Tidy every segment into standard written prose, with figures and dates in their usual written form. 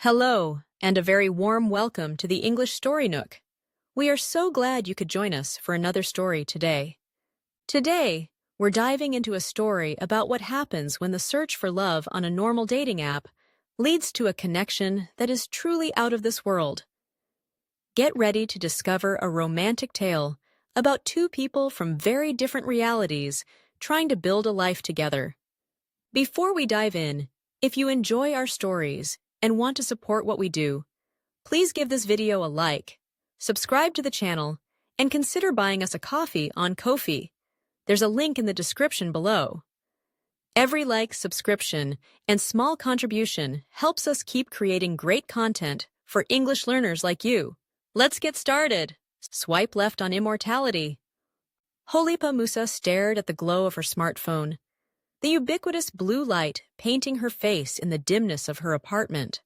Hello, and a very warm welcome to the English Story Nook. We are so glad you could join us for another story today. Today, we're diving into a story about what happens when the search for love on a normal dating app leads to a connection that is truly out of this world. Get ready to discover a romantic tale about two people from very different realities trying to build a life together. Before we dive in, if you enjoy our stories and want to support what we do, please give this video a like, subscribe to the channel, and consider buying us a coffee on Ko-fi. There's a link in the description below. Every like, subscription, and small contribution helps us keep creating great content for English learners like you. Let's get started. Swipe left on Immortality. Holipa Musa stared at the glow of her smartphone, the ubiquitous blue light painting her face in the dimness of her apartment.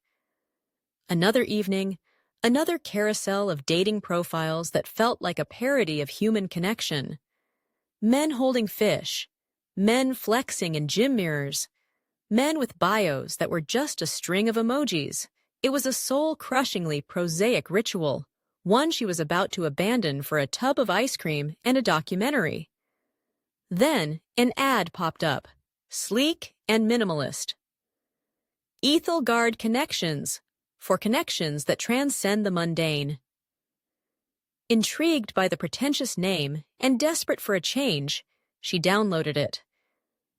Another evening, another carousel of dating profiles that felt like a parody of human connection. Men holding fish, men flexing in gym mirrors, men with bios that were just a string of emojis. It was a soul-crushingly prosaic ritual, one she was about to abandon for a tub of ice cream and a documentary. Then, an ad popped up, sleek and minimalist. Ethelgard Connections, for connections that transcend the mundane. Intrigued by the pretentious name and desperate for a change, she downloaded it.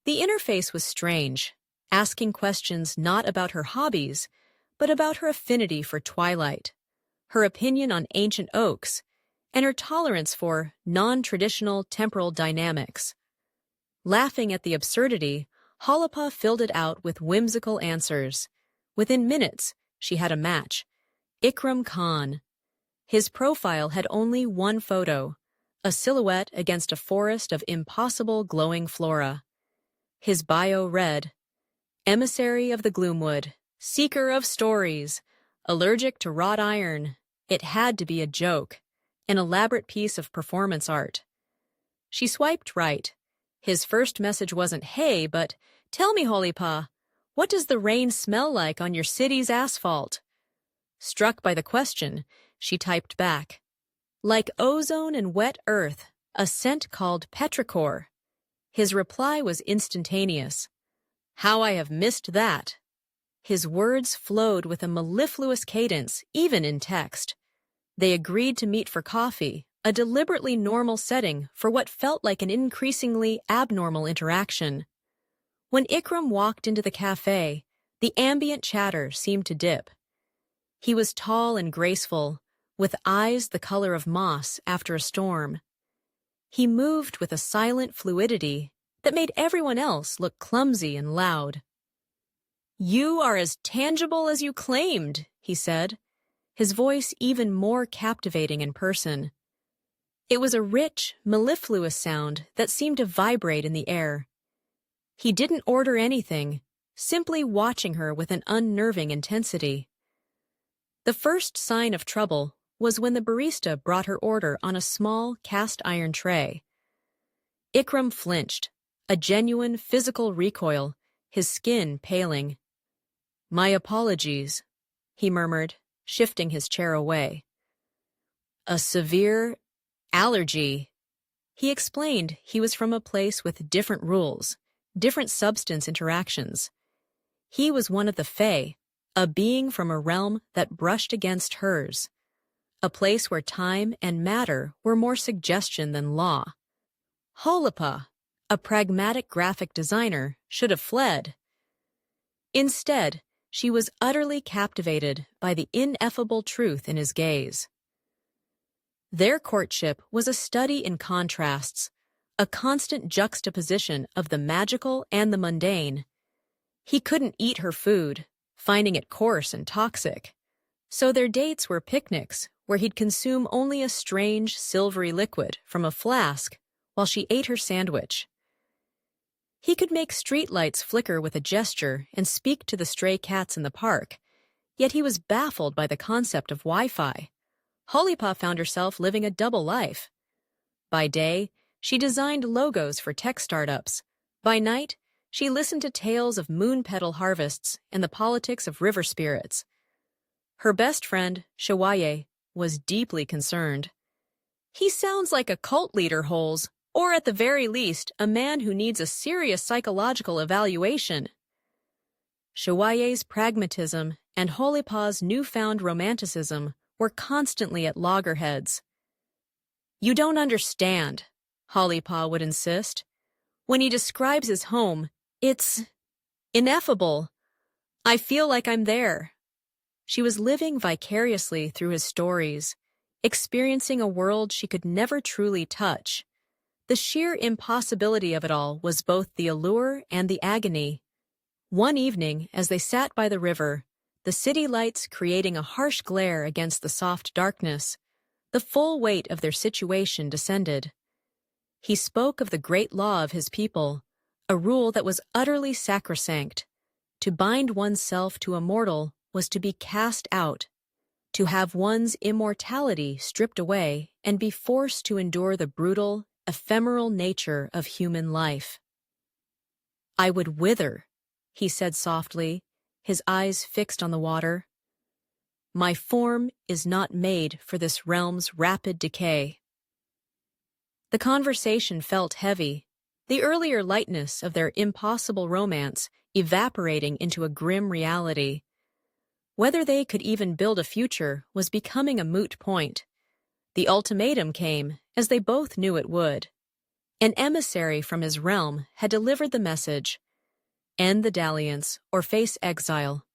The interface was strange, asking questions not about her hobbies, but about her affinity for twilight, her opinion on ancient oaks, and her tolerance for non-traditional temporal dynamics. Laughing at the absurdity, Holipa filled it out with whimsical answers. Within minutes, she had a match. Ikram Khan. His profile had only one photo, a silhouette against a forest of impossible glowing flora. His bio read, "Emissary of the Gloomwood, seeker of stories, allergic to wrought iron." It had to be a joke, an elaborate piece of performance art. She swiped right. His first message wasn't, "Hey, but tell me, Holipa, what does the rain smell like on your city's asphalt?" Struck by the question, she typed back, "Like ozone and wet earth, a scent called petrichor." His reply was instantaneous. "How I have missed that." His words flowed with a mellifluous cadence, even in text. They agreed to meet for coffee, a deliberately normal setting for what felt like an increasingly abnormal interaction. When Ikram walked into the cafe, the ambient chatter seemed to dip. He was tall and graceful, with eyes the color of moss after a storm. He moved with a silent fluidity that made everyone else look clumsy and loud. "You are as tangible as you claimed," he said, his voice even more captivating in person. It was a rich, mellifluous sound that seemed to vibrate in the air. He didn't order anything, simply watching her with an unnerving intensity. The first sign of trouble was when the barista brought her order on a small cast-iron tray. Ikram flinched, a genuine physical recoil, his skin paling. "My apologies," he murmured, shifting his chair away. "A severe allergy." He explained he was from a place with different rules, different substance interactions. He was one of the Fae, a being from a realm that brushed against hers, a place where time and matter were more suggestion than law. Holipa, a pragmatic graphic designer, should have fled. Instead, she was utterly captivated by the ineffable truth in his gaze. Their courtship was a study in contrasts, a constant juxtaposition of the magical and the mundane. He couldn't eat her food, finding it coarse and toxic, so their dates were picnics where he'd consume only a strange, silvery liquid from a flask while she ate her sandwich. He could make streetlights flicker with a gesture and speak to the stray cats in the park, yet he was baffled by the concept of Wi-Fi. Holipa found herself living a double life. By day, she designed logos for tech startups. By night, she listened to tales of moon petal harvests and the politics of river spirits. Her best friend, Shawaye, was deeply concerned. He sounds like a cult leader, Holes, or at the very least, a man who needs a serious psychological evaluation. Shawaye's pragmatism and Holipa's newfound romanticism were constantly at loggerheads. You don't understand, Holipa would insist. When he describes his home, it's ineffable. I feel like I'm there. She was living vicariously through his stories, experiencing a world she could never truly touch. The sheer impossibility of it all was both the allure and the agony. One evening, as they sat by the river, the city lights creating a harsh glare against the soft darkness, the full weight of their situation descended. He spoke of the great law of his people, a rule that was utterly sacrosanct. To bind oneself to a mortal was to be cast out, to have one's immortality stripped away and be forced to endure the brutal, ephemeral nature of human life. I would wither, he said softly, his eyes fixed on the water. My form is not made for this realm's rapid decay. The conversation felt heavy, the earlier lightness of their impossible romance evaporating into a grim reality. Whether they could even build a future was becoming a moot point. The ultimatum came, as they both knew it would. An emissary from his realm had delivered the message: end the dalliance or face exile.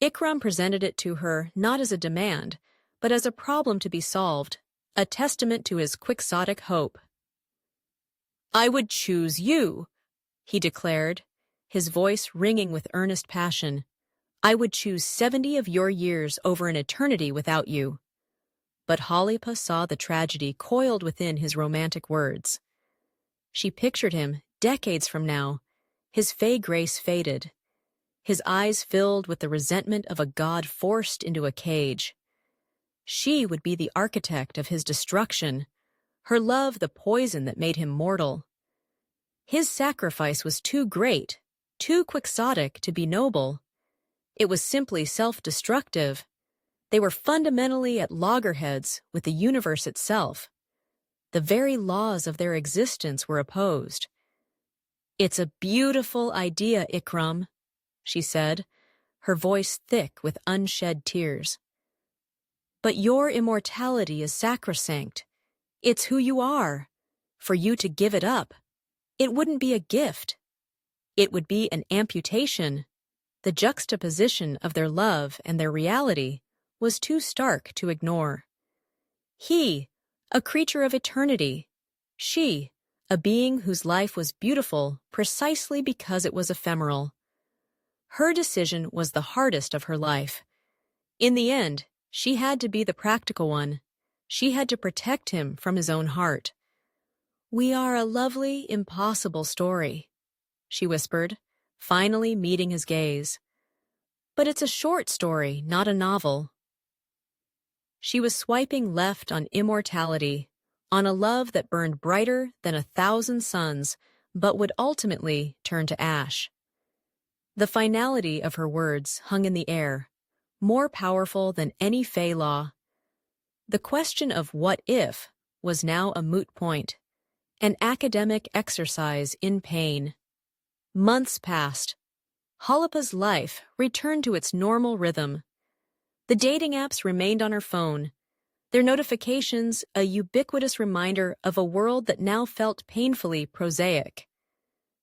Ikram presented it to her not as a demand, but as a problem to be solved, a testament to his quixotic hope. I would choose you, he declared, his voice ringing with earnest passion. I would choose 70 of your years over an eternity without you. But Halipa saw the tragedy coiled within his romantic words. She pictured him, decades from now, his fey grace faded, his eyes filled with the resentment of a god forced into a cage. She would be the architect of his destruction, her love the poison that made him mortal. His sacrifice was too great, too quixotic to be noble. It was simply self-destructive. They were fundamentally at loggerheads with the universe itself. The very laws of their existence were opposed. It's a beautiful idea, Ikram, she said, her voice thick with unshed tears. But your immortality is sacrosanct. It's who you are. For you to give it up, it wouldn't be a gift. It would be an amputation. The juxtaposition of their love and their reality was too stark to ignore. He, a creature of eternity. She, a being whose life was beautiful precisely because it was ephemeral. Her decision was the hardest of her life. In the end, she had to be the practical one. She had to protect him from his own heart. We are a lovely, impossible story, she whispered, finally meeting his gaze. But it's a short story, not a novel. She was swiping left on immortality, on a love that burned brighter than 1,000 suns, but would ultimately turn to ash. The finality of her words hung in the air, more powerful than any fey law. The question of what if was now a moot point, an academic exercise in pain. Months passed. Halipa's life returned to its normal rhythm. The dating apps remained on her phone, their notifications a ubiquitous reminder of a world that now felt painfully prosaic.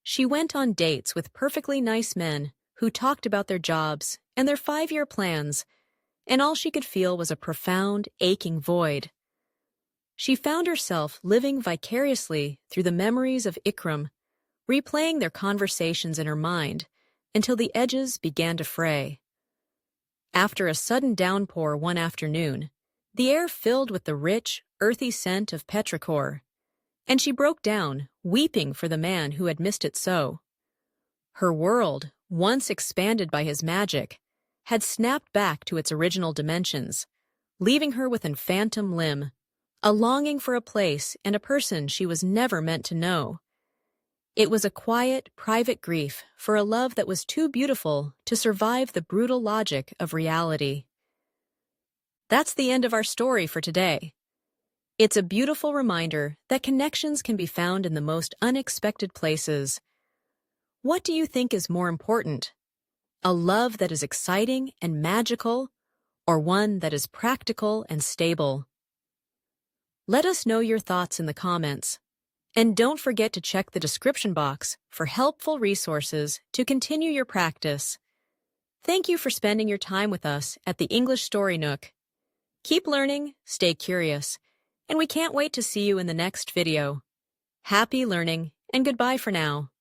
She went on dates with perfectly nice men who talked about their jobs and their 5-year plans, and all she could feel was a profound, aching void. She found herself living vicariously through the memories of Ikram, replaying their conversations in her mind until the edges began to fray. After a sudden downpour one afternoon, the air filled with the rich, earthy scent of petrichor, and she broke down, weeping for the man who had missed it so. Her world, once expanded by his magic, had snapped back to its original dimensions, leaving her with an phantom limb, a longing for a place and a person she was never meant to know. It was a quiet, private grief for a love that was too beautiful to survive the brutal logic of reality. That's the end of our story for today. It's a beautiful reminder that connections can be found in the most unexpected places. What do you think is more important? A love that is exciting and magical, or one that is practical and stable? Let us know your thoughts in the comments. And don't forget to check the description box for helpful resources to continue your practice. Thank you for spending your time with us at the English Story Nook. Keep learning, stay curious, and we can't wait to see you in the next video. Happy learning, and goodbye for now.